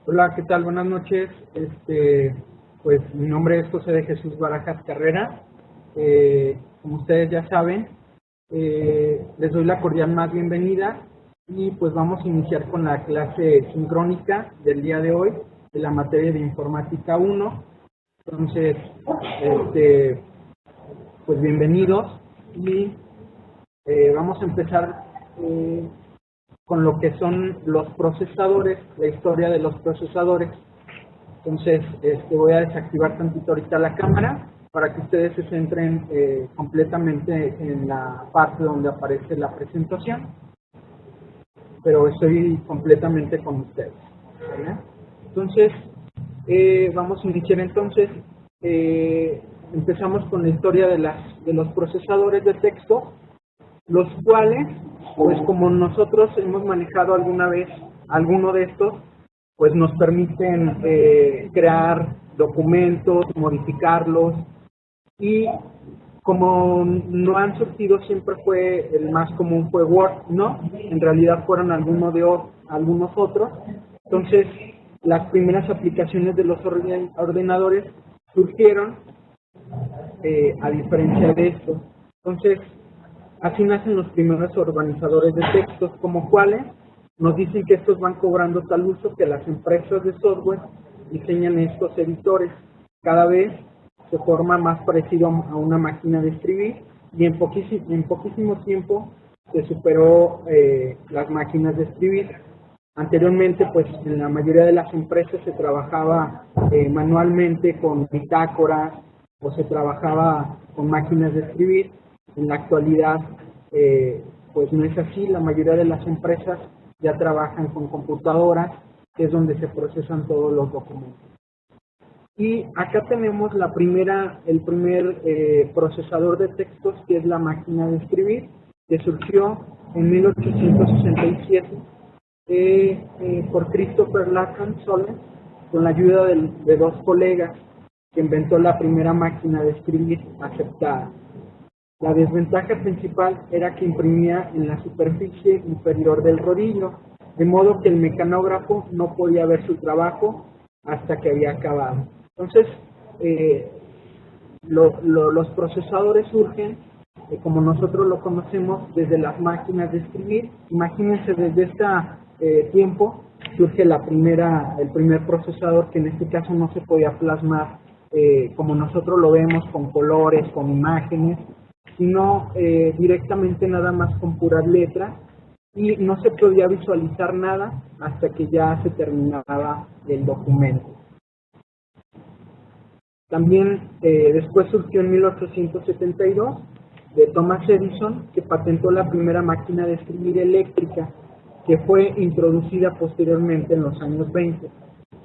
Hola, ¿qué tal? Buenas noches. Pues mi nombre es José de Jesús Barajas Carrera. Como ustedes ya saben, les doy la cordial más bienvenida y pues vamos a iniciar con la clase sincrónica del día de hoy de la materia de Informática 1. Entonces, este, pues bienvenidos y vamos a empezar con lo que son los procesadores, la historia de los procesadores. Entonces, voy a desactivar tantito ahorita la cámara para que ustedes se centren completamente en la parte donde aparece la presentación, pero estoy completamente con ustedes, ¿vale? Entonces, vamos a iniciar entonces. Empezamos con la historia de los procesadores de texto, los cuales, pues como nosotros hemos manejado alguna vez alguno de estos, pues nos permiten crear documentos, modificarlos, y como no han surgido, siempre fue el más común fue Word, ¿no? En realidad fueron algunos otros. Entonces, las primeras aplicaciones de los ordenadores surgieron a diferencia de esto. Entonces, así nacen los primeros organizadores de textos, como cuáles nos dicen que estos van cobrando tal uso que las empresas de software diseñan estos editores. Cada vez se forma más parecido a una máquina de escribir y en poquísimo tiempo se superó las máquinas de escribir. Anteriormente, pues en la mayoría de las empresas se trabajaba manualmente con bitácoras o se trabajaba con máquinas de escribir. En la actualidad, pues no es así. La mayoría de las empresas ya trabajan con computadoras, que es donde se procesan todos los documentos. Y acá tenemos el primer procesador de textos, que es la máquina de escribir, que surgió en 1867 por Christopher Lacan Solles, con la ayuda de dos colegas, que inventó la primera máquina de escribir aceptada. La desventaja principal era que imprimía en la superficie inferior del rodillo, de modo que el mecanógrafo no podía ver su trabajo hasta que había acabado. Entonces, los procesadores surgen, como nosotros lo conocemos, desde las máquinas de escribir. Imagínense, desde este tiempo surge el primer procesador, que en este caso no se podía plasmar como nosotros lo vemos, con colores, con imágenes, sino directamente nada más con puras letras, y no se podía visualizar nada hasta que ya se terminaba el documento. También después surgió en 1872 de Thomas Edison, que patentó la primera máquina de escribir eléctrica, que fue introducida posteriormente en los años 20.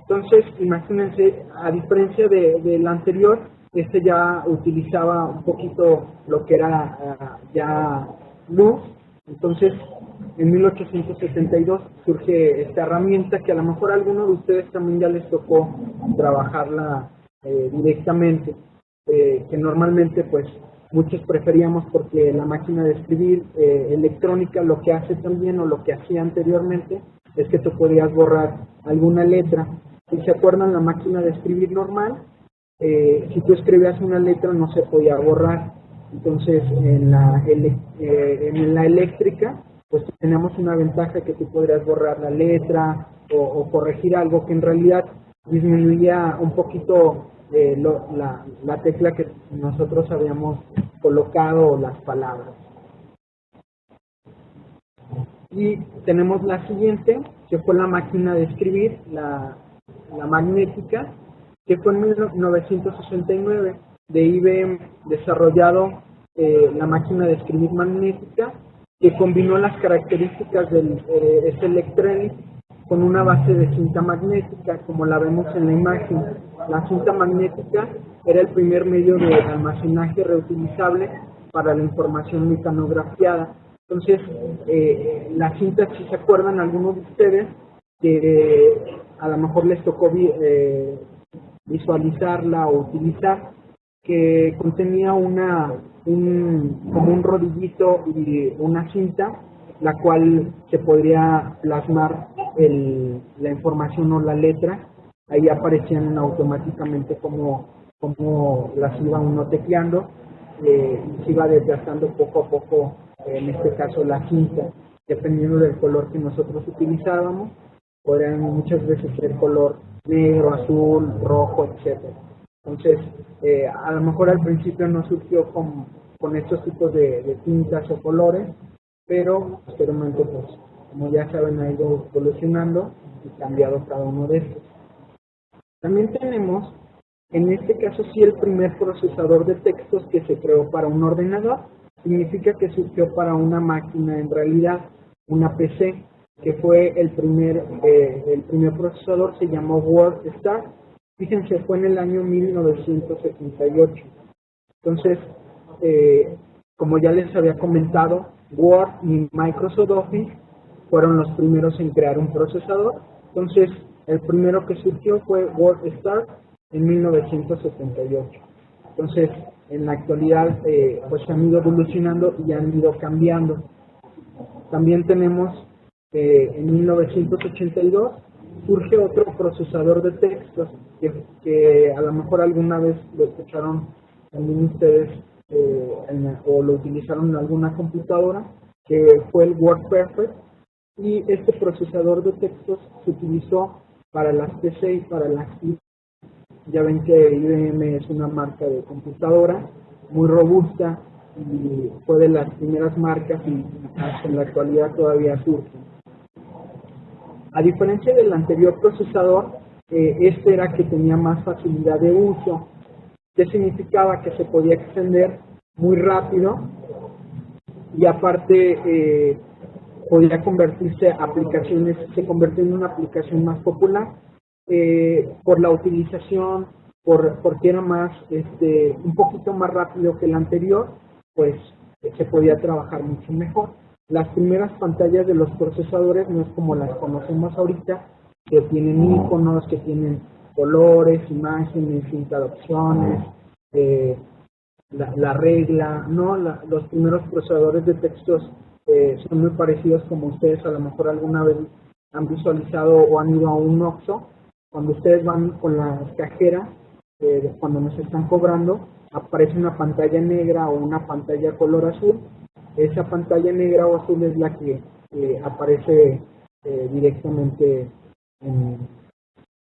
Entonces, imagínense, a diferencia de la anterior, este ya utilizaba un poquito lo que era ya luz. Entonces, en 1872 surge esta herramienta, que a lo mejor a alguno de ustedes también ya les tocó trabajarla directamente, que normalmente pues muchos preferíamos, porque la máquina de escribir electrónica lo que hace también, o lo que hacía anteriormente, es que tú podías borrar alguna letra. Si se acuerdan, la máquina de escribir normal, si tú escribías una letra no se podía borrar. Entonces en la eléctrica pues tenemos una ventaja, que tú podrías borrar la letra o corregir algo que en realidad disminuía un poquito la tecla que nosotros habíamos colocado, o las palabras. Y tenemos la siguiente, que fue la máquina de escribir, la magnética, que fue en 1969 de IBM desarrollado la máquina de escribir magnética, que combinó las características del Electronic con una base de cinta magnética, como la vemos en la imagen. La cinta magnética era el primer medio de almacenaje reutilizable para la información mecanografiada. Entonces, la cinta, si se acuerdan algunos de ustedes, que a lo mejor les tocó visualizarla o utilizar, que contenía como un rodillito y una cinta, la cual se podría plasmar la información o la letra, ahí aparecían automáticamente como las iba uno tecleando, y se iba desgastando poco a poco, en este caso la cinta, dependiendo del color que nosotros utilizábamos. Podrían muchas veces ser color negro, azul, rojo, etcétera. Entonces, a lo mejor al principio no surgió con estos tipos de tintas o colores, pero posteriormente, pues, como ya saben, ha ido evolucionando y cambiado cada uno de estos. También tenemos, en este caso sí, el primer procesador de textos que se creó para un ordenador. Significa que surgió para una máquina, en realidad, una PC, que fue el primer procesador, se llamó WordStar. Fíjense, fue en el año 1978. Entonces, como ya les había comentado, Word y Microsoft Office fueron los primeros en crear un procesador. Entonces, el primero que surgió fue WordStar en 1978. Entonces, en la actualidad, pues han ido evolucionando y han ido cambiando. También tenemos en 1982 surge otro procesador de textos que a lo mejor alguna vez lo escucharon también ustedes, o lo utilizaron en alguna computadora, que fue el WordPerfect. Y este procesador de textos se utilizó para las PC y para las IT. Ya ven que IBM es una marca de computadora muy robusta y fue de las primeras marcas y hasta en la actualidad todavía surge. A diferencia del anterior procesador, este era que tenía más facilidad de uso, que significaba que se podía extender muy rápido y aparte podía convertirse aplicaciones, se convirtió en una aplicación más popular por la utilización, porque era más, un poquito más rápido que el anterior, pues se podía trabajar mucho mejor. Las primeras pantallas de los procesadores no es como las conocemos ahorita, que tienen iconos, que tienen colores, imágenes, interrupciones, la regla, ¿no? Los primeros procesadores de textos son muy parecidos, como ustedes a lo mejor alguna vez han visualizado o han ido a un OXXO. Cuando ustedes van con las cajeras, cuando nos están cobrando, aparece una pantalla negra o una pantalla color azul. Esa pantalla negra o azul es la que aparece directamente en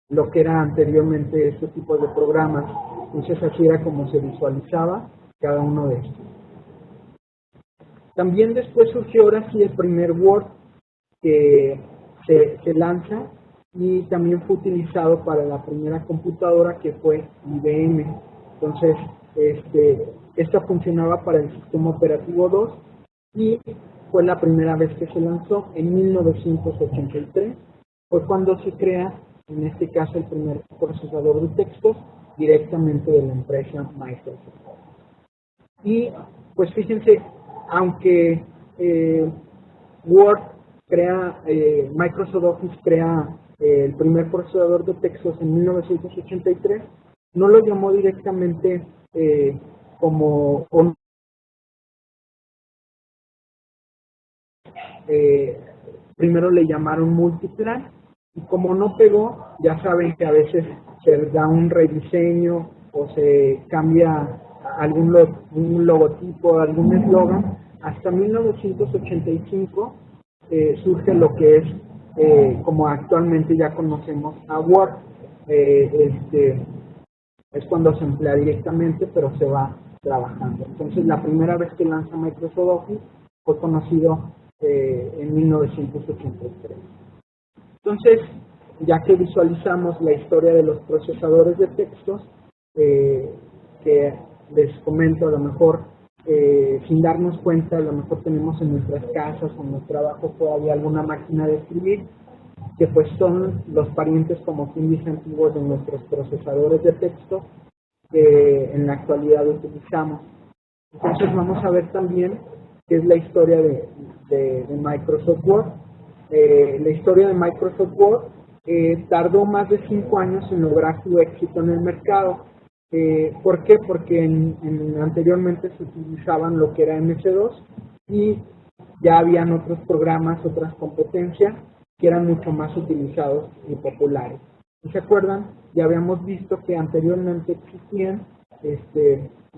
lo que era anteriormente este tipo de programas. Entonces así era como se visualizaba cada uno de estos. También después surgió ahora sí el primer Word que se lanza y también fue utilizado para la primera computadora que fue IBM. Entonces, esta funcionaba para el sistema operativo 2 y fue la primera vez que se lanzó en 1983. Fue cuando se crea, en este caso, el primer procesador de textos directamente de la empresa Microsoft. Y pues fíjense, aunque Word crea, Microsoft Office crea el primer procesador de textos en 1983, no lo llamó directamente como primero le llamaron Multiplan, y como no pegó, ya saben que a veces se da un rediseño o se cambia un logotipo, algún eslogan. Hasta 1985 surge lo que es, como actualmente ya conocemos a Word. Es cuando se emplea directamente, pero se va trabajando. Entonces, la primera vez que lanza Microsoft Office fue conocido en 1983. Entonces, ya que visualizamos la historia de los procesadores de textos, que les comento, a lo mejor sin darnos cuenta, a lo mejor tenemos en nuestras casas o en nuestro trabajo todavía alguna máquina de escribir, que pues son los parientes, como quien dice, antiguos de nuestros procesadores de texto que en la actualidad utilizamos. Entonces vamos a ver también qué es la historia de Microsoft Word. La historia de Microsoft Word tardó más de 5 años en lograr su éxito en el mercado. ¿Por qué? Porque anteriormente se utilizaban lo que era MS2 y ya habían otros programas, otras competencias que eran mucho más utilizados y populares. ¿Se acuerdan? Ya habíamos visto que anteriormente existían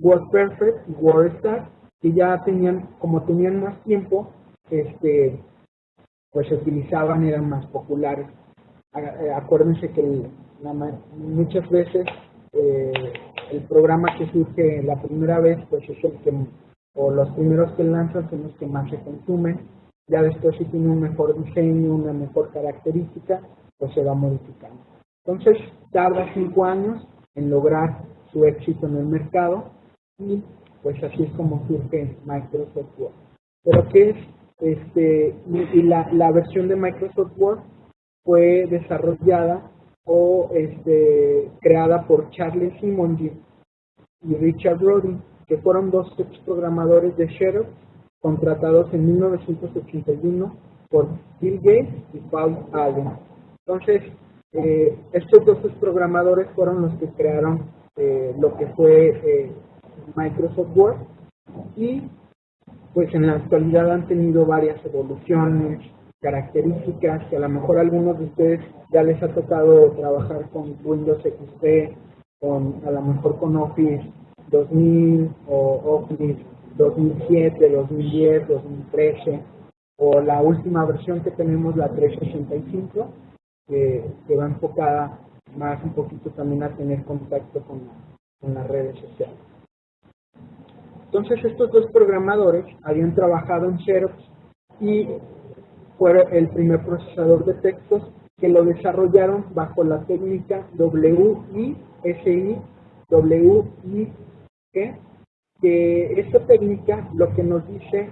WordPerfect y WordStar, que ya tenían, como tenían más tiempo, pues se utilizaban, eran más populares. Acuérdense que muchas veces el programa que surge la primera vez, pues es el que, o los primeros que lanzan son los que más se consumen. Ya después, si tiene un mejor diseño, una mejor característica, pues se va modificando. Entonces tarda 5 años en lograr su éxito en el mercado y pues así es como surge Microsoft Word. Pero ¿qué es? La versión de Microsoft Word fue desarrollada o creada por Charles Simonyi y Richard Rodin, que fueron dos programadores de Xerox contratados en 1981 por Bill Gates y Paul Allen. Entonces, estos dos programadores fueron los que crearon lo que fue Microsoft Word y pues en la actualidad han tenido varias evoluciones, características, que a lo mejor a algunos de ustedes ya les ha tocado trabajar con Windows XP, a lo mejor con Office 2000 o Office 2007, 2010, 2013, o la última versión que tenemos, la 365, que va enfocada más un poquito también a tener contacto con las redes sociales. Entonces estos dos programadores habían trabajado en Xerox y fue el primer procesador de textos que lo desarrollaron bajo la técnica WISI, que esta técnica lo que nos dice,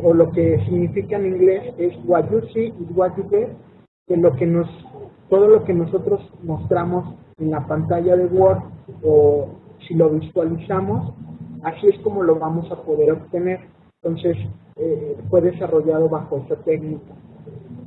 o lo que significa en inglés es what you see is what you get, que todo lo que nosotros mostramos en la pantalla de Word, o si lo visualizamos, así es como lo vamos a poder obtener. Entonces, fue desarrollado bajo esta técnica.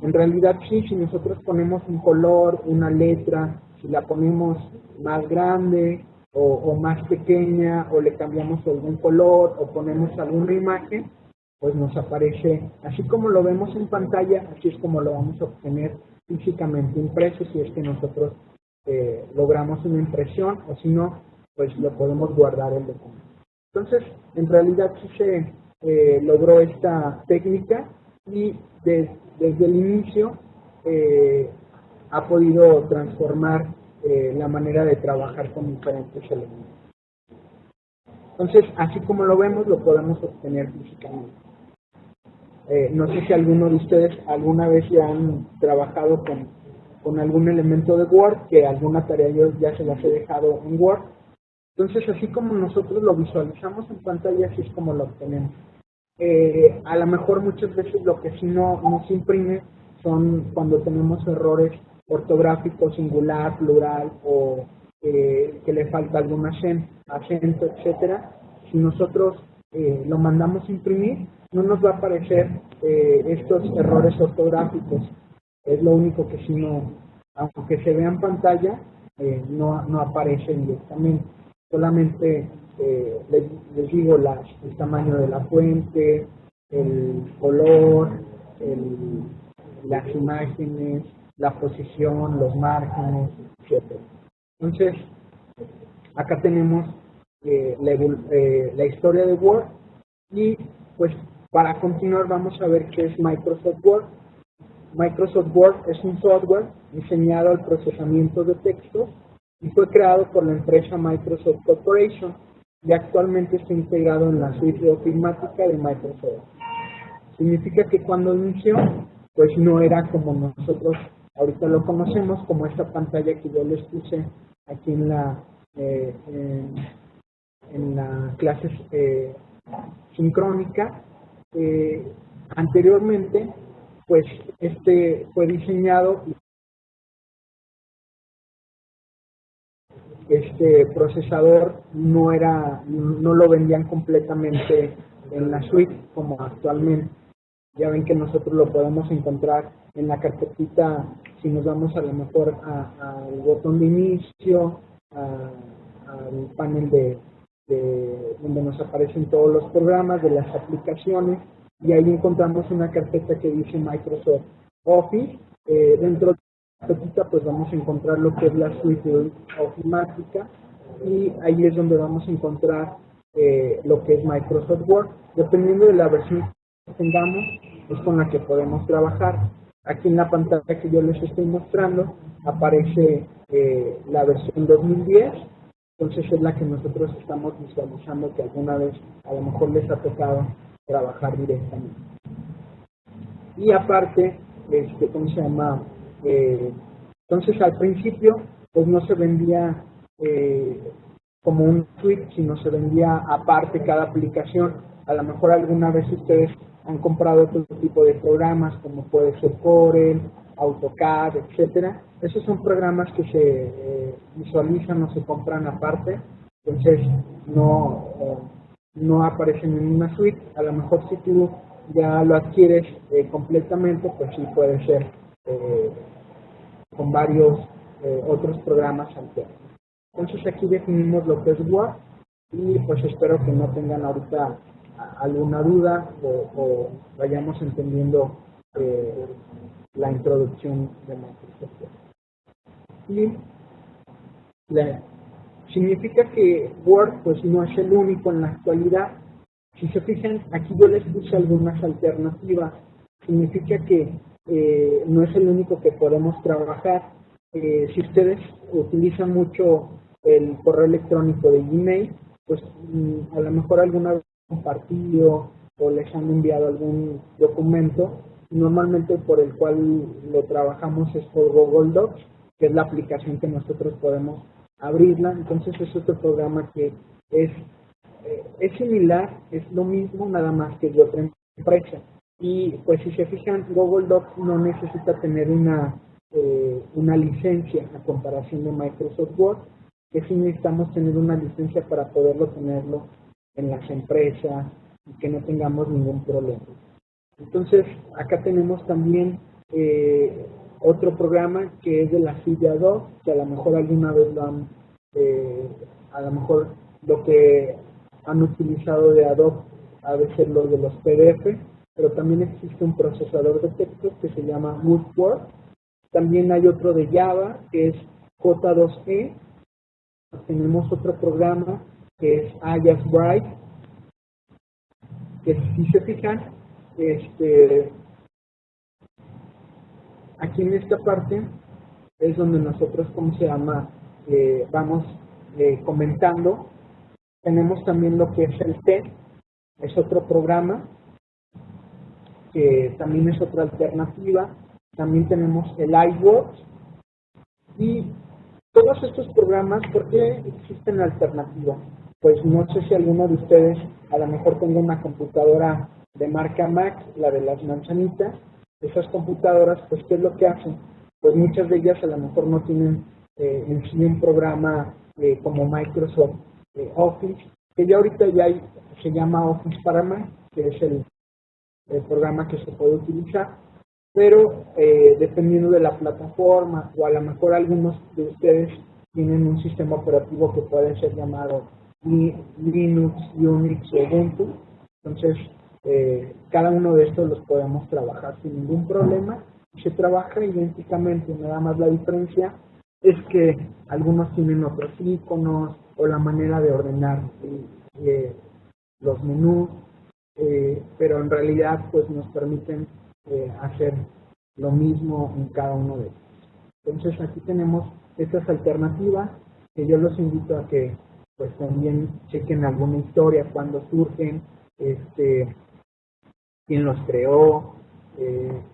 En realidad, sí, si nosotros ponemos un color, una letra, si la ponemos más grande o más pequeña, o le cambiamos algún color, o ponemos alguna imagen, pues nos aparece, así como lo vemos en pantalla, así es como lo vamos a obtener físicamente impreso, si es que nosotros logramos una impresión, o si no, pues lo podemos guardar el documento. Entonces, en realidad sí se logró esta técnica y desde el inicio ha podido transformar la manera de trabajar con diferentes elementos. Entonces, así como lo vemos, lo podemos obtener físicamente. No sé si alguno de ustedes alguna vez ya han trabajado con algún elemento de Word, que alguna tarea yo ya se las he dejado en Word. Entonces, así como nosotros lo visualizamos en pantalla, así es como lo obtenemos. A lo mejor muchas veces lo que sí no se imprime son cuando tenemos errores ortográficos, singular, plural, o que le falta algún acento, etcétera. Si nosotros lo mandamos a imprimir, no nos va a aparecer estos errores ortográficos. Es lo único que sí aunque se vea en pantalla, no aparece directamente. Solamente les digo el tamaño de la fuente, el color, las imágenes, la posición, los márgenes, etc. Entonces, acá tenemos la historia de Word y pues para continuar vamos a ver qué es Microsoft Word. Microsoft Word es un software diseñado al procesamiento de textos y fue creado por la empresa Microsoft Corporation y actualmente está integrado en la suite de ofimática de Microsoft. Significa que cuando inició, pues no era como nosotros ahorita lo conocemos, como esta pantalla que yo les puse aquí en la clase sincrónica. Anteriormente, pues fue diseñado, este procesador no lo vendían completamente en la suite como actualmente. Ya ven que nosotros lo podemos encontrar en la carpetita, si nos vamos a lo mejor al botón de inicio, al panel donde nos aparecen todos los programas de las aplicaciones, y ahí encontramos una carpeta que dice Microsoft Office, Dentro de la carpetita pues vamos a encontrar lo que es la suite de ofimática, y ahí es donde vamos a encontrar lo que es Microsoft Word. Dependiendo de la versión que tengamos, es con la que podemos trabajar. Aquí en la pantalla que yo les estoy mostrando aparece la versión 2010, entonces es la que nosotros estamos visualizando, que alguna vez a lo mejor les ha tocado trabajar directamente. Y aparte, ¿cómo se llama? Entonces al principio pues no se vendía como un suite, sino se vendía aparte cada aplicación. A lo mejor alguna vez ustedes han comprado otro tipo de programas, como puede ser Corel, AutoCAD, etcétera. Esos son programas que se visualizan o se compran aparte, entonces no aparecen en una suite. A lo mejor si tú ya lo adquieres completamente, pues sí puede ser con varios otros programas alternos. Entonces aquí definimos lo que es Word, y pues espero que no tengan ahorita alguna duda o vayamos entendiendo la introducción de Microsoft Word. Y significa que Word pues no es el único en la actualidad. Si se fijan, aquí yo les puse algunas alternativas. Significa que no es el único que podemos trabajar. Si ustedes utilizan mucho el correo electrónico de Gmail, pues a lo mejor alguna vez han compartido o les han enviado algún documento. Normalmente por el cual lo trabajamos es por Google Docs, que es la aplicación que nosotros podemos abrirla. Entonces es otro programa que es similar, es lo mismo, nada más que de otra empresa. Y pues si se fijan, Google Docs no necesita tener una licencia a comparación de Microsoft Word, que sí necesitamos tener una licencia para poderlo tenerlo en las empresas y que no tengamos ningún problema. Entonces acá tenemos también otro programa que es de la suite de Adobe, que a lo mejor alguna vez lo han, a lo mejor lo que han utilizado de Adobe ha de ser lo de los PDF, pero también existe un procesador de textos que se llama Word. También hay otro de Java que es J2E. Tenemos otro programa que es Ajax Bright, que si se fijan, aquí en esta parte es donde nosotros, ¿cómo se llama? Vamos comentando. Tenemos también lo que es el TED, es otro programa que también es otra alternativa. También tenemos el iWorks, y todos estos programas, ¿por qué existen alternativas? Pues no sé si alguno de ustedes a lo mejor tenga una computadora de marca Mac, la de las manzanitas. Esas computadoras, pues ¿qué es lo que hacen? Pues muchas de ellas a lo mejor no tienen en sí un programa como Microsoft Office, que ya ahorita se llama Office para Mac, que es el programa que se puede utilizar, pero dependiendo de la plataforma, o a lo mejor algunos de ustedes tienen un sistema operativo que puede ser llamado Linux, Unix o Ubuntu, entonces cada uno de estos los podemos trabajar sin ningún problema. Se trabaja idénticamente, nada más la diferencia es que algunos tienen otros iconos o la manera de ordenar los menús, pero en realidad pues nos permiten hacer lo mismo en cada uno de ellos. Entonces aquí tenemos estas alternativas que yo los invito a que pues también chequen alguna historia, cuando surgen, quién los creó,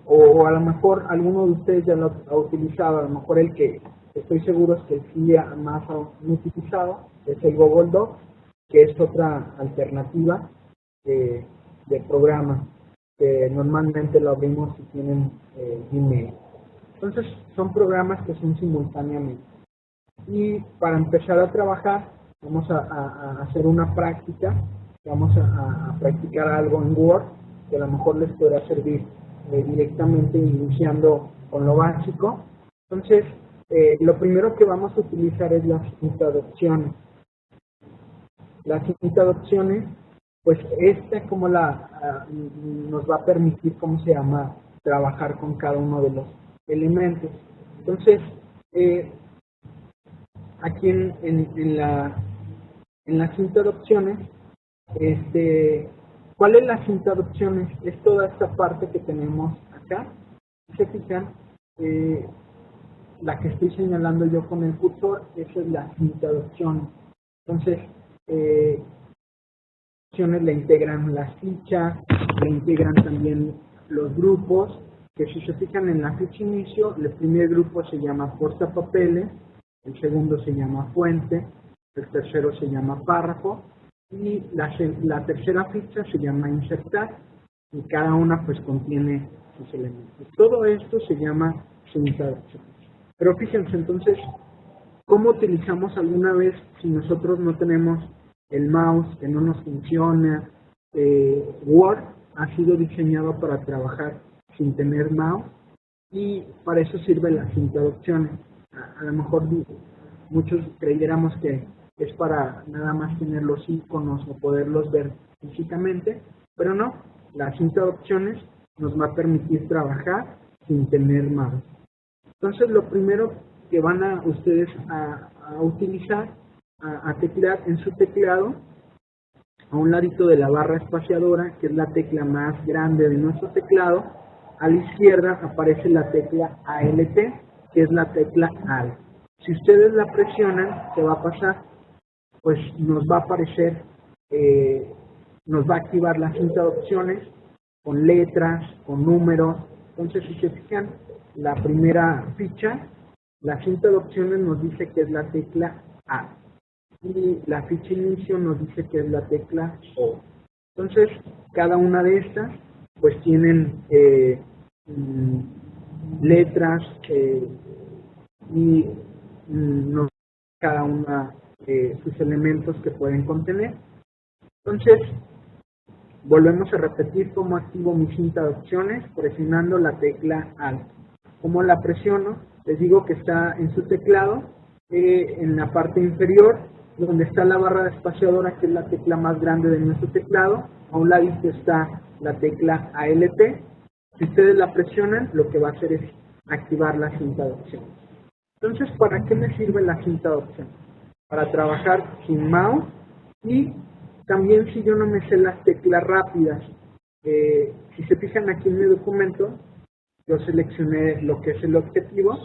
o a lo mejor alguno de ustedes ya lo ha utilizado. A lo mejor el que estoy seguro es que el sí más utilizado es el Google Docs, que es otra alternativa de programa que normalmente lo abrimos si tienen Gmail. Entonces son programas que son simultáneamente. Y para empezar a trabajar vamos a hacer una práctica, vamos a practicar algo en Word que a lo mejor les podrá servir directamente iniciando con lo básico. Entonces lo primero que vamos a utilizar es la cinta de opciones. La cinta de opciones, pues como nos va a permitir, ¿cómo se llama?, trabajar con cada uno de los elementos. Entonces, aquí en la cinta de opciones, ¿cuál es la cinta de opciones? Es toda esta parte que tenemos acá. Si se fijan, la que estoy señalando yo con el cursor, esa es la cinta de opciones. Entonces, opciones le integran las fichas, le integran también los grupos, que si se fijan en la ficha inicio, el primer grupo se llama portapapeles, el segundo se llama fuente, el tercero se llama párrafo, y la tercera ficha se llama insertar, y cada una pues contiene sus elementos. Todo esto se llama cinta de opciones. Pero fíjense entonces, ¿cómo utilizamos alguna vez si nosotros no tenemos el mouse, que no nos funciona? Word ha sido diseñado para trabajar sin tener mouse y para eso sirve la cinta de opciones. A lo mejor muchos creyéramos que es para nada más tener los iconos o poderlos ver físicamente, pero no, la cinta de opciones nos va a permitir trabajar sin tener mouse. Entonces lo primero que van a ustedes a utilizar, a teclear en su teclado, a un ladito de la barra espaciadora, que es la tecla más grande de nuestro teclado, a la izquierda aparece la tecla ALT, que es la tecla Alt. Si ustedes la presionan, ¿qué va a pasar? Pues nos va a aparecer, nos va a activar la cinta de opciones con letras, con números. Entonces, si se fijan, la primera ficha, la cinta de opciones nos dice que es la tecla A. Y la ficha inicio nos dice que es la tecla O. Entonces, cada una de estas, pues tienen letras y cada una sus elementos que pueden contener. Entonces, volvemos a repetir cómo activo mi cinta de opciones, presionando la tecla Alt. ¿Cómo la presiono? Les digo que está en su teclado, en la parte inferior, donde está la barra espaciadora, que es la tecla más grande de nuestro teclado. A un ladito está la tecla ALT. Si ustedes la presionan, lo que va a hacer es activar la cinta de opciones. Entonces, ¿para qué me sirve la cinta de opciones? Para trabajar sin mouse y también si yo no me sé las teclas rápidas. Si se fijan aquí en mi documento, yo seleccioné lo que es el objetivo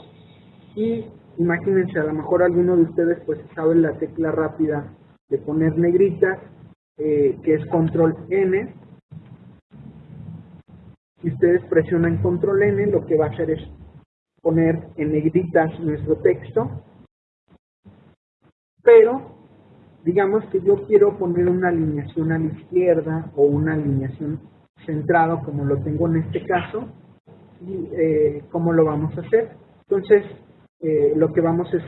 y imagínense, a lo mejor alguno de ustedes pues sabe la tecla rápida de poner negritas, que es control N. Si ustedes presionan control N, lo que va a hacer es poner en negritas nuestro texto, pero digamos que yo quiero poner una alineación a la izquierda o una alineación centrada como lo tengo en este caso. Y ¿cómo lo vamos a hacer? Entonces, lo que vamos es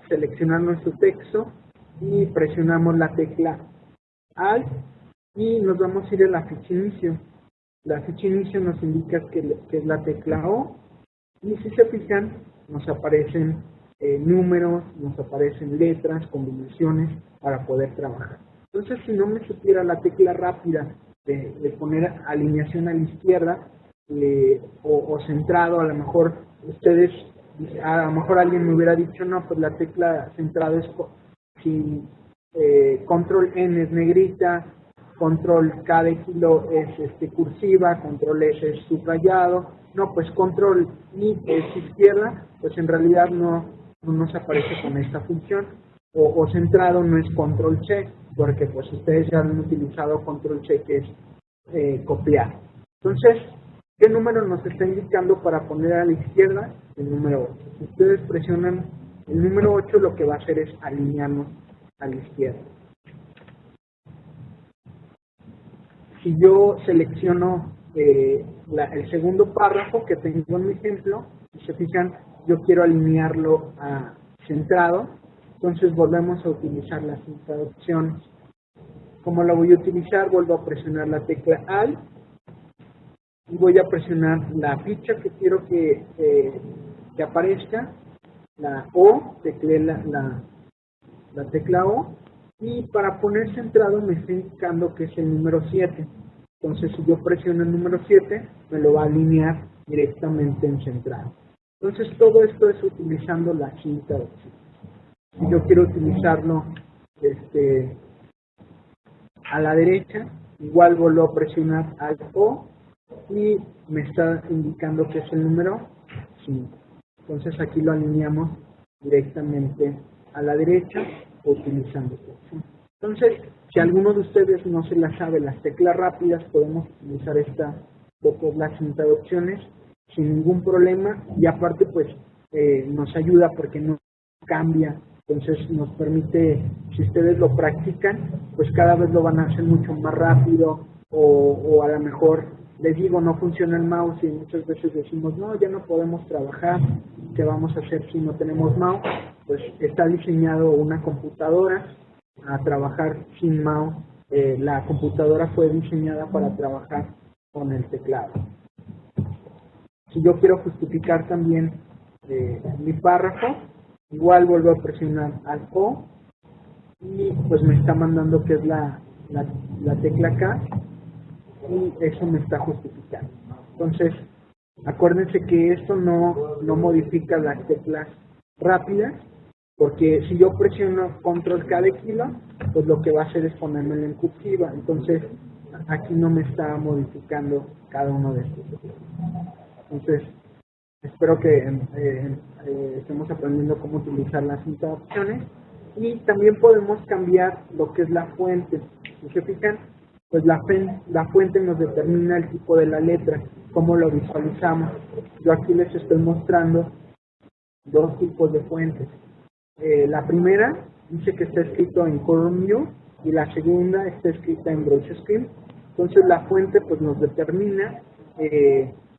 seleccionar nuestro texto y presionamos la tecla Alt y nos vamos a ir a la ficha inicio. La ficha inicio nos indica que es la tecla O y si se fijan nos aparecen números, nos aparecen letras, combinaciones para poder trabajar. Entonces, si no me supiera la tecla rápida de poner alineación a la izquierda o centrado, a lo mejor ustedes, a lo mejor alguien me hubiera dicho, no, pues la tecla centrado es si control N es negrita, control K de kilo es cursiva, control S es subrayado, no, pues control I es izquierda, pues en realidad no nos aparece con esta función, o centrado no es control C, porque pues ustedes ya han utilizado control C, que es copiar. Entonces, ¿qué número nos está indicando para poner a la izquierda? El número 8. Si ustedes presionan el número 8, lo que va a hacer es alinearnos a la izquierda. Si yo selecciono el segundo párrafo que tengo en mi ejemplo, si se fijan, yo quiero alinearlo a centrado, entonces volvemos a utilizar la cinta de opciones. ¿Cómo la voy a utilizar? Vuelvo a presionar la tecla Alt y voy a presionar la ficha que quiero que aparezca, la O, tecleé la tecla O, y para poner centrado me está indicando que es el número 7. Entonces, si yo presiono el número 7, me lo va a alinear directamente en centrado. Entonces todo esto es utilizando la cinta de opciones. Si yo quiero utilizarlo a la derecha, igual vuelvo a presionar Alt O y me está indicando que es el número 5. Entonces aquí lo alineamos directamente a la derecha utilizando esta opción. Entonces, si alguno de ustedes no se la sabe las teclas rápidas, podemos utilizar esta, lo que es la cinta de opciones, sin ningún problema, y aparte pues nos ayuda porque no cambia, entonces nos permite, si ustedes lo practican, pues cada vez lo van a hacer mucho más rápido, o a lo mejor les digo, no funciona el mouse y muchas veces decimos, no, ya no podemos trabajar, ¿qué vamos a hacer si no tenemos mouse? Pues está diseñado una computadora a trabajar sin mouse. La computadora fue diseñada para trabajar con el teclado. Si yo quiero justificar también mi párrafo, igual vuelvo a presionar Alt O y pues me está mandando que es la tecla K y eso me está justificando. Entonces, acuérdense que esto no modifica las teclas rápidas, porque si yo presiono Control K de kilo, pues lo que va a hacer es ponerme en cursiva. Entonces, aquí no me está modificando cada uno de estos. Entonces, espero que estemos aprendiendo cómo utilizar las cinta de opciones. Y también podemos cambiar lo que es la fuente. Si se fijan, pues la fuente nos determina el tipo de la letra, cómo lo visualizamos. Yo aquí les estoy mostrando dos tipos de fuentes. La primera dice que está escrito en Column View y la segunda está escrita en Brush Screen. Entonces la fuente pues nos determina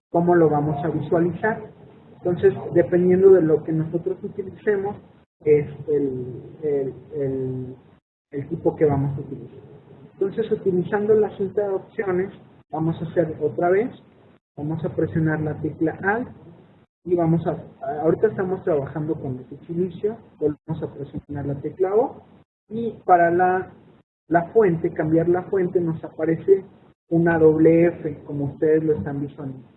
cómo lo vamos a visualizar. Entonces, dependiendo de lo que nosotros utilicemos, es el tipo que vamos a utilizar. Entonces, utilizando la cinta de opciones, vamos a hacer otra vez, vamos a presionar la tecla Alt y ahorita estamos trabajando con el inicio, volvemos a presionar la tecla O y para la fuente, cambiar la fuente, nos aparece una doble F, como ustedes lo están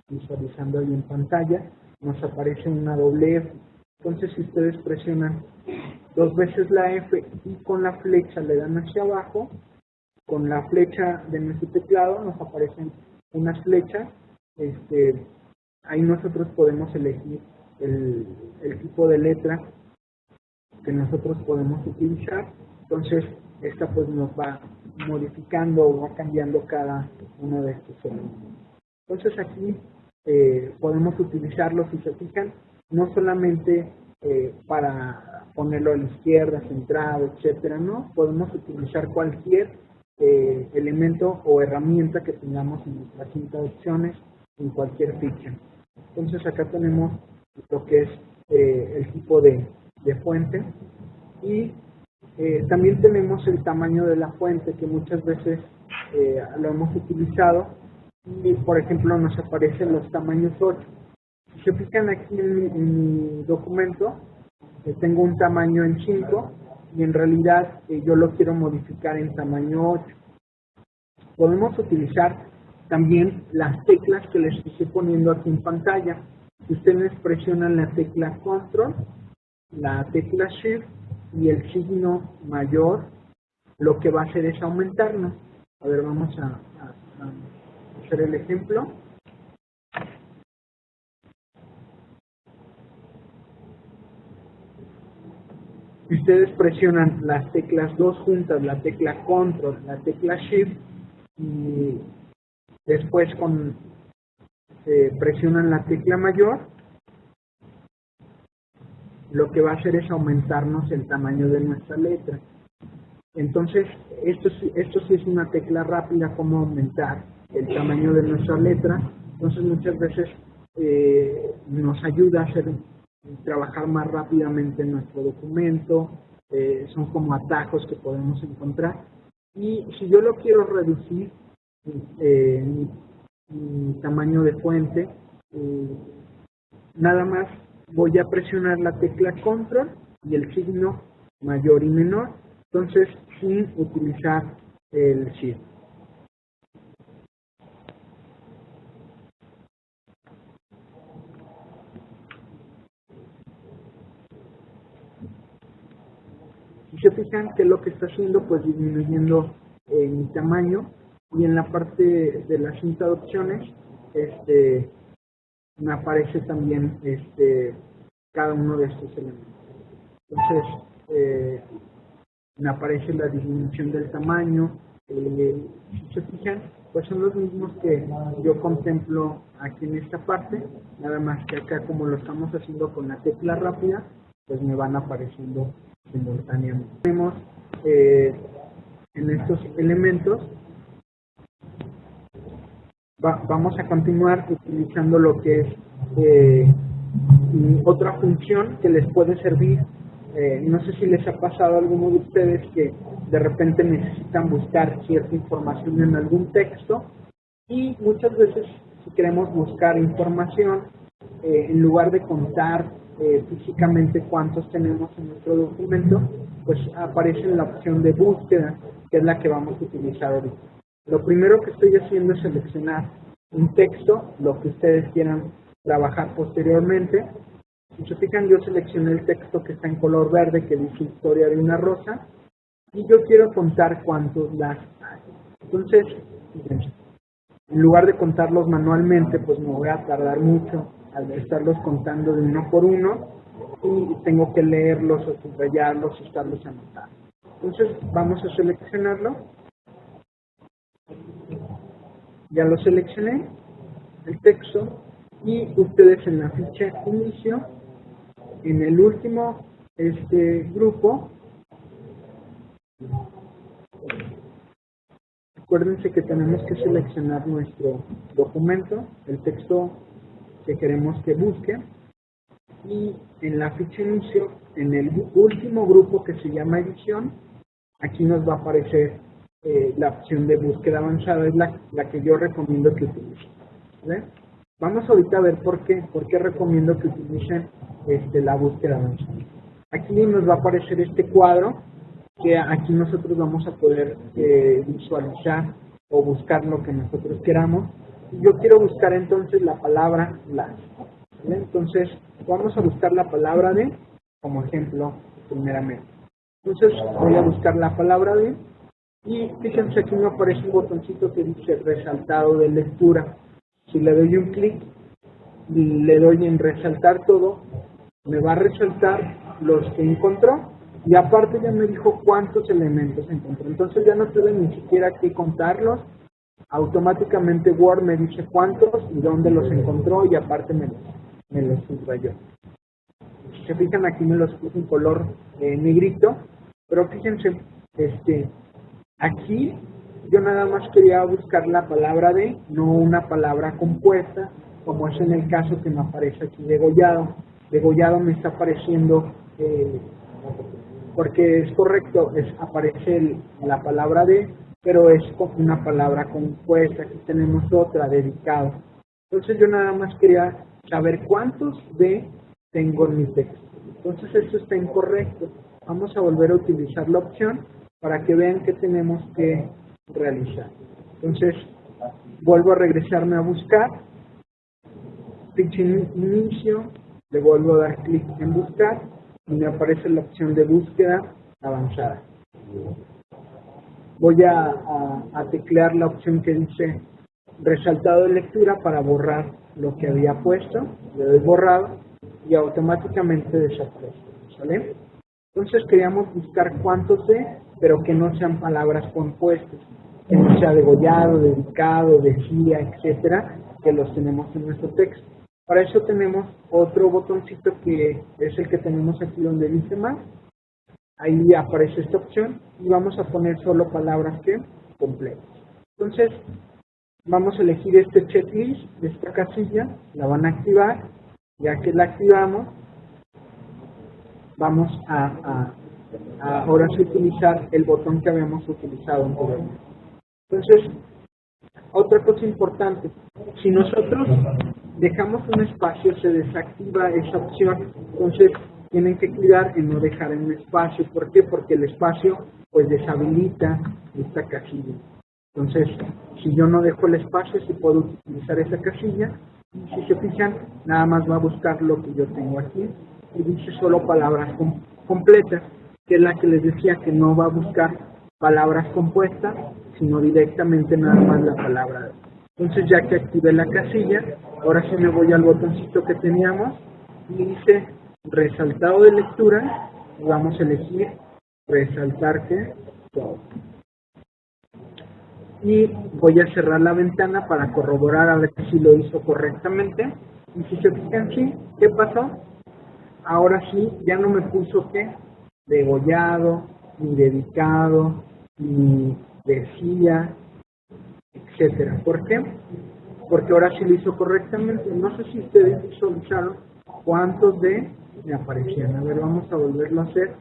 visualizando ahí en pantalla, nos aparece una doble F. Entonces, si ustedes presionan dos veces la F y con la flecha le dan hacia abajo, con la flecha de nuestro teclado nos aparecen unas flechas. Ahí nosotros podemos elegir el tipo de letra que nosotros podemos utilizar. Entonces, esta pues nos va modificando o va cambiando cada uno de estos elementos. Entonces, aquí podemos utilizarlo, si se fijan, no solamente para ponerlo a la izquierda, centrado, etcétera, no, podemos utilizar cualquier elemento o herramienta que tengamos en nuestra cinta de opciones en cualquier ficha. Entonces acá tenemos lo que es el tipo de fuente y también tenemos el tamaño de la fuente que muchas veces lo hemos utilizado y por ejemplo nos aparecen los tamaños 8. Si se fijan aquí en mi documento, tengo un tamaño en 5 y en realidad yo lo quiero modificar en tamaño 8. Podemos utilizar también las teclas que les estoy poniendo aquí en pantalla. Si ustedes presionan la tecla Control, la tecla Shift y el signo mayor, lo que va a hacer es aumentarnos. A ver, vamos a hacer el ejemplo. Si ustedes presionan las teclas dos juntas, la tecla Control, la tecla Shift, y después presionan la tecla mayor, lo que va a hacer es aumentarnos el tamaño de nuestra letra. Entonces, esto sí es una tecla rápida, cómo aumentar el tamaño de nuestra letra. Entonces, muchas veces nos ayuda a trabajar más rápidamente en nuestro documento. Son como atajos que podemos encontrar. Y si yo lo quiero reducir, mi tamaño de fuente, nada más voy a presionar la tecla Control y el signo mayor y menor, entonces sin utilizar el Shift. Si se fijan, ¿qué es lo que está haciendo? Pues disminuyendo mi tamaño, y en la parte de la cinta de opciones me aparece también cada uno de estos elementos. Entonces, me aparece la disminución del tamaño. Si se fijan, pues son los mismos que yo contemplo aquí en esta parte, nada más que acá, como lo estamos haciendo con la tecla rápida, pues me van apareciendo simultáneamente. Tenemos en estos elementos, vamos a continuar utilizando lo que es otra función que les puede servir. No sé si les ha pasado a alguno de ustedes que de repente necesitan buscar cierta información en algún texto, y muchas veces si queremos buscar información, en lugar de contar físicamente cuántos tenemos en nuestro documento, pues aparece la opción de búsqueda, que es la que vamos a utilizar ahorita. Lo primero que estoy haciendo es seleccionar un texto, lo que ustedes quieran trabajar posteriormente. Si se fijan, yo seleccioné el texto que está en color verde, que dice Historia de una rosa, y yo quiero contar cuántos las hay. Entonces, fíjense, en lugar de contarlos manualmente, pues me voy a tardar mucho al estarlos contando de uno por uno, y tengo que leerlos o subrayarlos y estarlos anotando. Entonces, vamos a seleccionarlo. Ya lo seleccioné, el texto, y ustedes en la ficha inicio, en el último grupo, acuérdense que tenemos que seleccionar nuestro documento, el texto que queremos que busque, y en la ficha inicio, en el último grupo que se llama edición, aquí nos va a aparecer la opción de búsqueda avanzada, es la que yo recomiendo que utilicen. ¿Vale? Vamos ahorita a ver por qué recomiendo que utilicen la búsqueda avanzada. Aquí nos va a aparecer este cuadro, que aquí nosotros vamos a poder visualizar o buscar lo que nosotros queramos. Yo quiero buscar entonces la palabra las. ¿Vale? Entonces vamos a buscar la palabra de, como ejemplo, primeramente. Entonces voy a buscar la palabra de, y fíjense, aquí me aparece un botoncito que dice resaltado de lectura. Si le doy un clic, le doy en resaltar todo, me va a resaltar los que encontró, y aparte ya me dijo cuántos elementos encontró. Entonces ya no tuve ni siquiera que contarlos, automáticamente Word me dice cuántos y dónde los encontró, y aparte me los subrayó. Si se fijan, aquí me los puse en color negrito, pero fíjense, aquí yo nada más quería buscar la palabra de, no una palabra compuesta, como es en el caso que me aparece aquí degollado. Degollado me está apareciendo, porque es correcto, aparece la palabra de, pero es una palabra compuesta. Aquí tenemos otra, dedicado. Entonces yo nada más quería saber cuántos de tengo en mi texto. Entonces esto está incorrecto. Vamos a volver a utilizar la opción para que vean que tenemos que realizar. Entonces vuelvo a regresarme a buscar, ficha inicio, le vuelvo a dar clic en buscar y me aparece la opción de búsqueda avanzada. Voy a teclear la opción que dice resaltado de lectura para borrar lo que había puesto, le doy borrado y automáticamente desaparece. ¿Sale? Entonces queríamos buscar cuántos de, pero que no sean palabras compuestas, que no sea degollado, dedicado, decía, etcétera, que los tenemos en nuestro texto. Para eso tenemos otro botoncito que es el que tenemos aquí donde dice más. Ahí aparece esta opción y vamos a poner solo palabras que completas. Entonces vamos a elegir este checklist de esta casilla, la van a activar. Ya que la activamos, vamos a ahora sí utilizar el botón que habíamos utilizado anteriormente. Entonces, otra cosa importante, si nosotros dejamos un espacio, se desactiva esa opción. Entonces tienen que cuidar en no dejar en un espacio. ¿Por qué? Porque el espacio pues deshabilita esta casilla. Entonces, si yo no dejo el espacio, sí puedo utilizar esa casilla. Y si se fijan, nada más va a buscar lo que yo tengo aquí y dice solo palabras completas. que es la que les decía que no va a buscar palabras compuestas, sino directamente nada más la palabra. Entonces ya que activé la casilla, ahora sí me voy al botoncito que teníamos y dice resaltado de lectura y vamos a elegir resaltar que todo. Y voy a cerrar la ventana para corroborar a ver si lo hizo correctamente. Y si se fijan, sí, ¿qué pasó? Ahora sí, ya no me puso que degollado, ni dedicado, ni decía, etcétera. ¿Por qué? Porque ahora sí lo hizo correctamente. No sé si ustedes visualizaron cuántos de me aparecían. A ver, vamos a volverlo a hacer.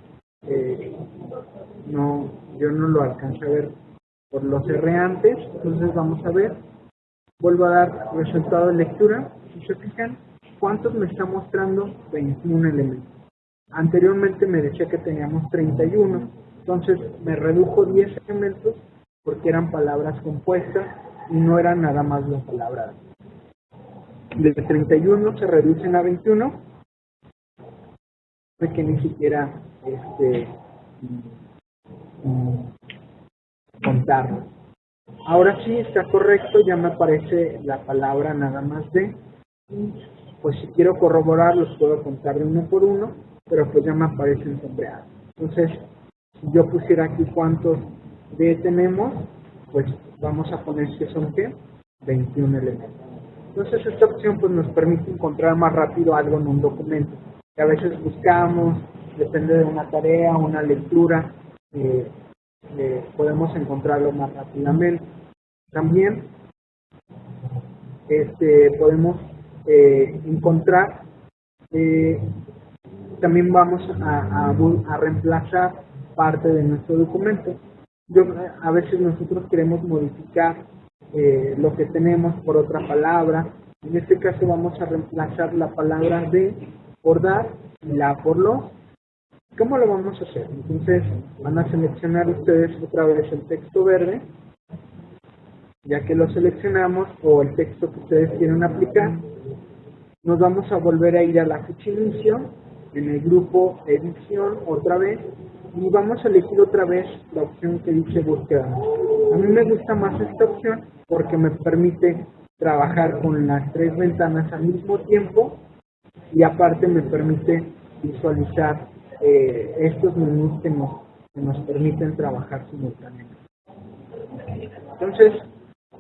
No, yo no lo alcancé a ver por lo cerré antes, entonces vamos a ver. Vuelvo a dar resultado de lectura. Si se fijan, ¿cuántos me está mostrando? 21 elementos. Anteriormente me decía que teníamos 31, entonces me redujo 10 elementos porque eran palabras compuestas y no eran nada más la palabra. De 31 se reducen a 21, de que ni siquiera contarlo. Ahora sí está correcto, ya me aparece la palabra nada más de. Pues si quiero corroborar los puedo contar de uno por uno, pero pues ya me aparecen sombreados. Entonces, si yo pusiera aquí cuántos de tenemos, pues vamos a poner que son ¿qué? 21 elementos. Entonces esta opción pues nos permite encontrar más rápido algo en un documento, que a veces buscamos, depende de una tarea, una lectura, podemos encontrarlo más rápidamente. También podemos encontrar, también vamos a reemplazar parte de nuestro documento. A veces nosotros queremos modificar lo que tenemos por otra palabra. En este caso vamos a reemplazar la palabra de por dar y la por los. ¿Cómo lo vamos a hacer? Entonces van a seleccionar ustedes otra vez el texto verde. Ya que lo seleccionamos, o el texto que ustedes quieren aplicar, nos vamos a volver a ir a la ficha inicio, en el grupo edición otra vez, y vamos a elegir otra vez la opción que dice búsqueda. A mí me gusta más esta opción porque me permite trabajar con las tres ventanas al mismo tiempo y aparte me permite visualizar estos menús que nos permiten trabajar simultáneamente. Entonces,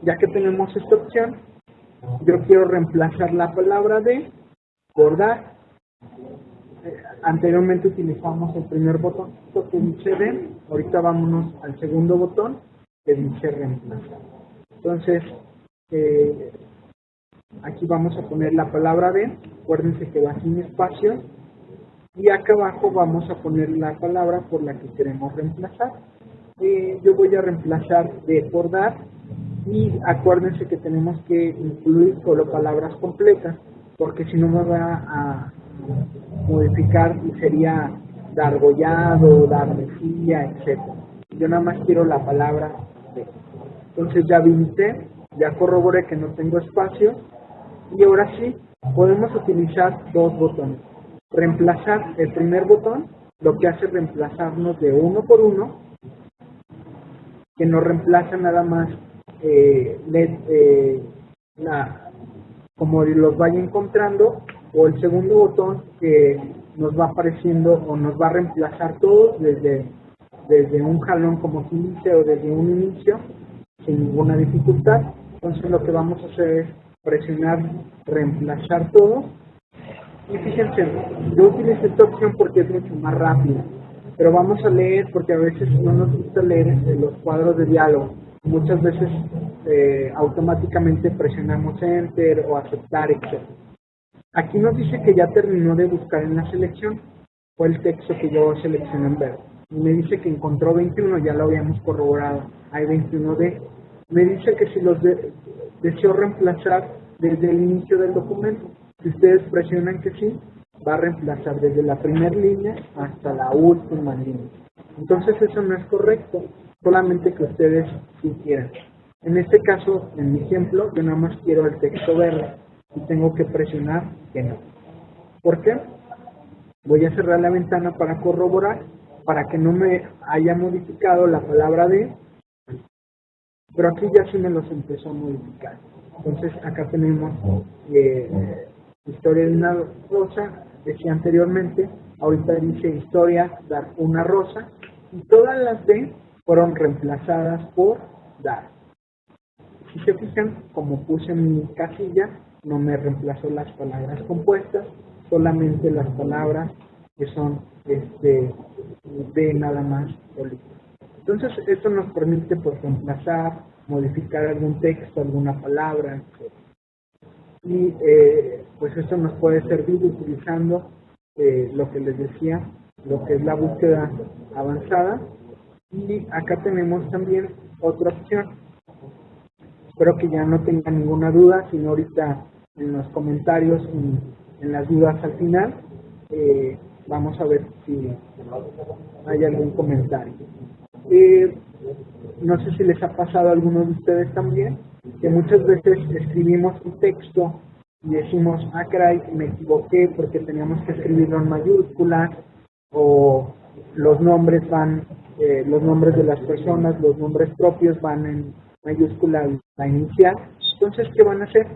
ya que tenemos esta opción, yo quiero reemplazar la palabra de por dar. Anteriormente utilizamos el primer botón que dice de, ahorita vámonos al segundo botón que dice reemplazar. Entonces, aquí vamos a poner la palabra de, acuérdense que va sin espacio, y acá abajo vamos a poner la palabra por la que queremos reemplazar. Yo voy a reemplazar de por dar, y acuérdense que tenemos que incluir solo palabras completas, porque si no me va a modificar y sería dar gollado, dar decía, etc. Yo nada más quiero la palabra de. Entonces ya habilité, ya corroboré que no tengo espacio, y ahora sí podemos utilizar dos botones. Reemplazar el primer botón, lo que hace reemplazarnos de uno por uno, que nos reemplaza nada más como los vaya encontrando, o el segundo botón que nos va apareciendo o nos va a reemplazar todos desde un jalón como se dice, o desde un inicio sin ninguna dificultad. Entonces lo que vamos a hacer es presionar reemplazar todos, y fíjense, yo utilizo esta opción porque es mucho más rápida, pero vamos a leer porque a veces no nos gusta leer los cuadros de diálogo. Muchas veces automáticamente presionamos Enter o aceptar, etc. Aquí nos dice que ya terminó de buscar en la selección, fue el texto que yo seleccioné en verde. Y me dice que encontró 21, ya lo habíamos corroborado, hay 21 de. Me dice que si los deseo reemplazar desde el inicio del documento. Si ustedes presionan que sí, va a reemplazar desde la primera línea hasta la última línea. Entonces eso no es correcto, solamente que ustedes sí quieran. En este caso, en mi ejemplo, yo nada más quiero el texto verde y tengo que presionar que no. ¿Por qué? Voy a cerrar la ventana para corroborar para que no me haya modificado la palabra de, pero aquí ya sí me los empezó a modificar. Entonces acá tenemos historia de una rosa, decía anteriormente, ahorita dice historia, dar una rosa, y todas las D fueron reemplazadas por dar. Si se fijan, como puse en mi casilla, no me reemplazó las palabras compuestas, solamente las palabras que son de nada más o listas. Entonces, esto nos permite pues reemplazar, modificar algún texto, alguna palabra, etc. Y pues esto nos puede servir utilizando lo que les decía, lo que es la búsqueda avanzada. Y acá tenemos también otra opción. Espero que ya no tengan ninguna duda, sino ahorita en los comentarios y en las dudas al final, vamos a ver si hay algún comentario. No sé si les ha pasado a algunos de ustedes también, que muchas veces escribimos un texto y decimos, ah, caray, me equivoqué porque teníamos que escribirlo en mayúsculas, o los nombres van, los nombres de las personas, los nombres propios van en mayúscula la inicial. Entonces, ¿qué van a hacer?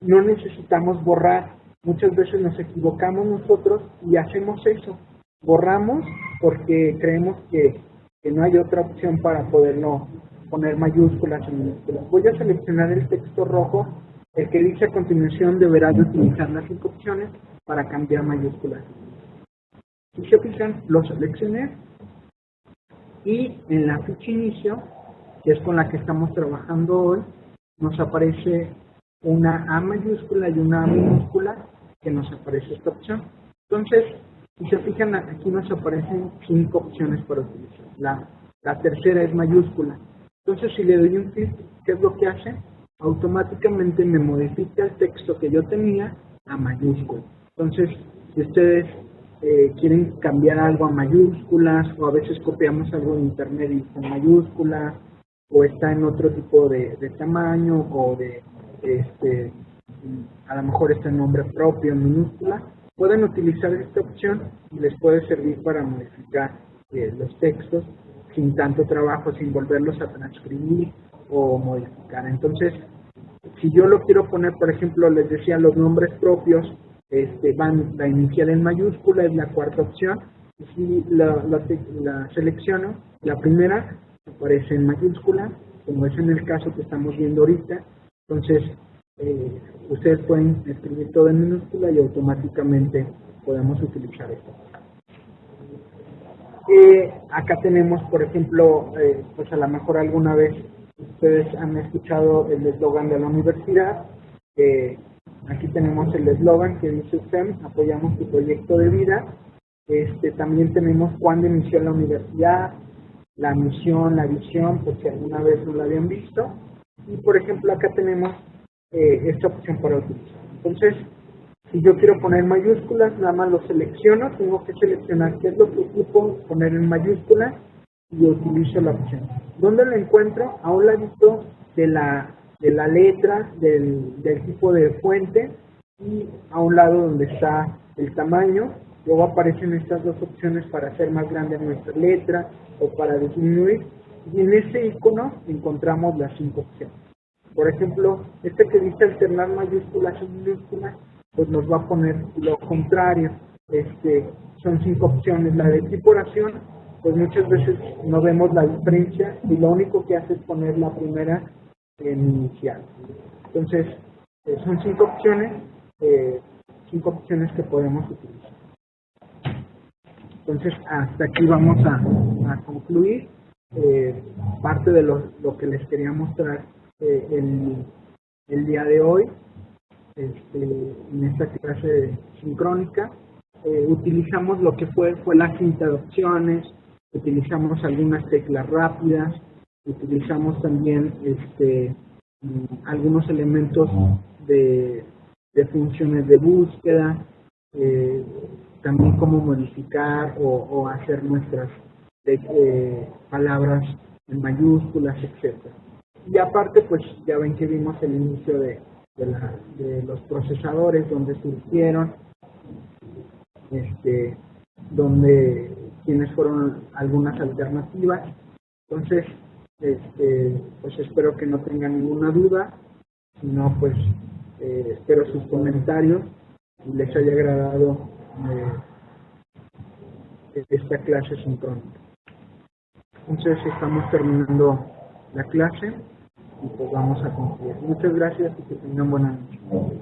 No necesitamos borrar. Muchas veces nos equivocamos nosotros y hacemos eso. Borramos porque creemos que no hay otra opción para poderlo poner mayúsculas y minúsculas. Voy a seleccionar el texto rojo, el que dice a continuación deberás de utilizar las 5 opciones para cambiar mayúsculas. Si se fijan, lo seleccioné y en la ficha inicio, que es con la que estamos trabajando hoy, nos aparece una A mayúscula y una A minúscula, que nos aparece esta opción. Entonces, si se fijan, aquí nos aparecen 5 opciones para utilizar. La tercera es mayúscula. Entonces, si le doy un clic, ¿qué es lo que hace? Automáticamente me modifica el texto que yo tenía a mayúscula. Entonces, si ustedes quieren cambiar algo a mayúsculas, o a veces copiamos algo de internet y con mayúsculas, o está en otro tipo de tamaño, o a lo mejor está en nombre propio en minúscula, pueden utilizar esta opción y les puede servir para modificar los textos sin tanto trabajo, sin volverlos a transcribir o modificar. Entonces, si yo lo quiero poner, por ejemplo, les decía los nombres propios, van la inicial en mayúscula, es la cuarta opción, y si la selecciono, la primera aparece en mayúscula, como es en el caso que estamos viendo ahorita. Entonces, ustedes pueden escribir todo en minúscula y automáticamente podemos utilizar esto. Acá tenemos, por ejemplo, pues a lo mejor alguna vez ustedes han escuchado el eslogan de la universidad. Aquí tenemos el eslogan que dice STEM, apoyamos tu proyecto de vida. También tenemos cuándo inició la universidad, la misión, la visión, por si alguna vez no la habían visto. Y por ejemplo acá tenemos esta opción para utilizar. Entonces, si yo quiero poner mayúsculas, nada más lo selecciono, tengo que seleccionar qué es lo que ocupo, poner en mayúsculas y utilizo la opción. ¿Dónde lo encuentro? A un ladito de la letra, del tipo de fuente, y a un lado donde está el tamaño. Luego aparecen estas dos opciones para hacer más grande nuestra letra o para disminuir, y en ese icono encontramos las 5 opciones. Por ejemplo, este que dice alternar mayúsculas y minúsculas, pues nos va a poner lo contrario. Son 5 opciones. La de tipo oración, pues muchas veces no vemos la diferencia y lo único que hace es poner la primera en inicial. Entonces, son 5 opciones, 5 opciones que podemos utilizar. Entonces, hasta aquí vamos a concluir parte de lo que les quería mostrar el día de hoy en esta clase sincrónica. Utilizamos lo que fue la cinta de opciones, utilizamos algunas teclas rápidas, utilizamos también algunos elementos de funciones de búsqueda, también cómo modificar o hacer nuestras palabras en mayúsculas, etcétera. Y aparte, pues ya ven que vimos el inicio de los procesadores, donde surgieron, donde quiénes fueron algunas alternativas. Entonces, pues espero que no tengan ninguna duda, sino pues espero sus comentarios y les haya agradado esta clase sincrónica. Entonces estamos terminando la clase y pues vamos a concluir. Muchas gracias y que tengan buena noche.